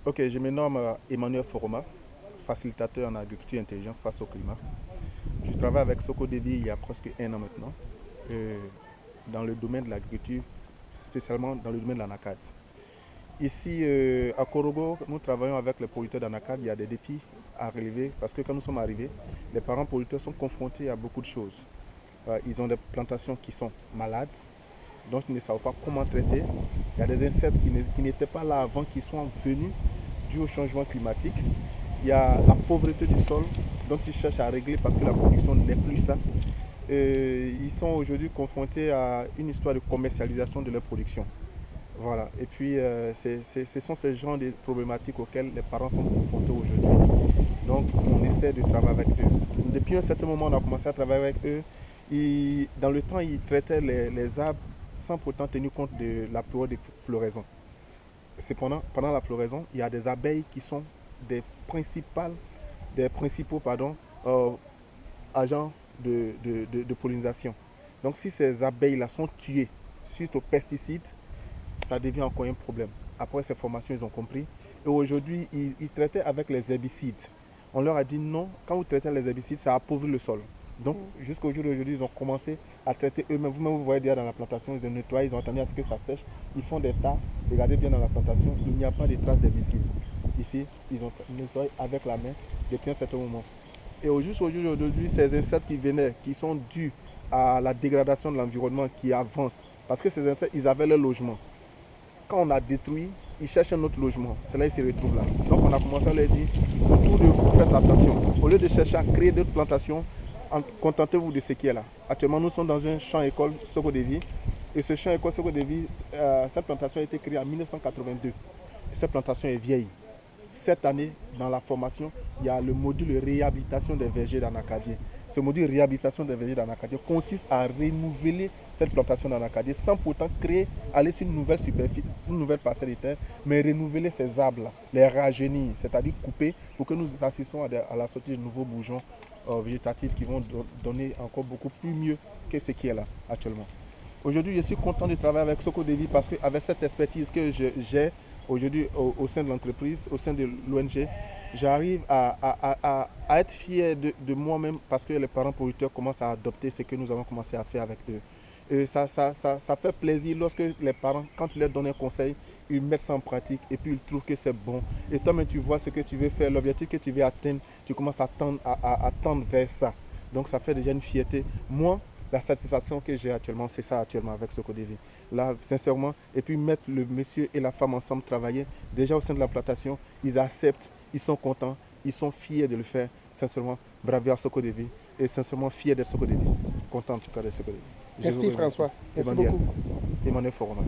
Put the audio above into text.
Ok, je me nomme Emmanuel Foroma, facilitateur en agriculture intelligente face au climat. Je travaille avec Socodevi il y a presque un an maintenant, euh, dans le domaine de l'agriculture, spécialement dans le domaine de l'anacarde. Ici, à Korogo, nous travaillons avec les producteurs d'anacarde. Il y a des défis à relever parce que quand nous sommes arrivés, les parents producteurs sont confrontés à beaucoup de choses. Ils ont des plantations qui sont malades, donc ils ne savent pas comment traiter. Il y a des insectes qui n'étaient pas là avant, qui sont venus dû au changement climatique. Il y a la pauvreté du sol, donc ils cherchent à régler parce que la production n'est plus ça. Ils sont aujourd'hui confrontés à une histoire de commercialisation de leur production. Voilà. Et puis, ce sont ces genres de problématiques auxquelles les parents sont confrontés aujourd'hui. Donc, on essaie de travailler avec eux. Depuis un certain moment, on a commencé à travailler avec eux. Dans le temps, ils traitaient les arbres sans pourtant tenir compte de la période de floraison. Cependant, pendant la floraison, il y a des abeilles qui sont des principaux euh, agents de pollinisation. Donc, si ces abeilles-là sont tuées suite aux pesticides, ça devient encore un problème. Après ces formations, ils ont compris. Et aujourd'hui, ils traitaient avec les herbicides. On leur a dit non, quand vous traitez les herbicides, ça appauvrit le sol. Donc, jusqu'au jour d'aujourd'hui, ils ont commencé à traiter eux-mêmes. Vous-même, vous voyez déjà dans la plantation, ils ont nettoyé, ils ont attendu à ce que ça sèche. Ils font des tas. Regardez bien dans la plantation, il n'y a pas de traces d'herbicides. Ici, ils ont nettoyé avec la main depuis un certain moment. Et au jour d'aujourd'hui, ces insectes qui venaient, qui sont dus à la dégradation de l'environnement qui avance, parce que ces insectes, ils avaient leur logement. Quand on a détruit, ils cherchent un autre logement. C'est là qu'ils se retrouvent là. Donc on a commencé à leur dire, autour de vous, faites attention. Au lieu de chercher à créer d'autres plantations, contentez-vous de ce qui est là. Actuellement, nous sommes dans un champ école Socodevi. Et ce champ école Socodevi, cette plantation a été créée en 1982. Et cette plantation est vieille. Cette année, dans la formation, il y a le module réhabilitation des vergers d'anacardier. Ce module réhabilitation des vergers d'anacardier consiste à renouveler cette plantation d'anacardier sans pourtant aller sur une nouvelle superficie, une nouvelle parcelle de terre, mais renouveler ces arbres-là, les rajeunir, c'est-à-dire couper pour que nous assistons à la sortie de nouveaux bourgeons végétatifs qui vont donner encore beaucoup plus mieux que ce qui est là actuellement. Aujourd'hui, je suis content de travailler avec Socodevi parce qu'avec cette expertise que j'ai aujourd'hui au sein de l'entreprise, au sein de l'ONG, j'arrive à être fier de moi-même parce que les parents producteurs commencent à adopter ce que nous avons commencé à faire avec eux. Et ça fait plaisir lorsque les parents, quand tu leur donnes un conseil, ils mettent ça en pratique et puis ils trouvent que c'est bon. Et toi-même, tu vois ce que tu veux faire, l'objectif que tu veux atteindre, tu commences à tendre vers ça. Donc ça fait déjà une fierté. Moi, la satisfaction que j'ai actuellement, c'est ça actuellement avec Socodevi. Là, sincèrement, et puis mettre le monsieur et la femme ensemble travailler, déjà au sein de la plantation, ils acceptent, ils sont contents, ils sont fiers de le faire. Sincèrement, bravo à Socodevi et sincèrement fiers d'être Socodevi. Content en tout cas de Socodevi. Merci François. Merci Emmanuel. beaucoup. Emmanuel Foroma.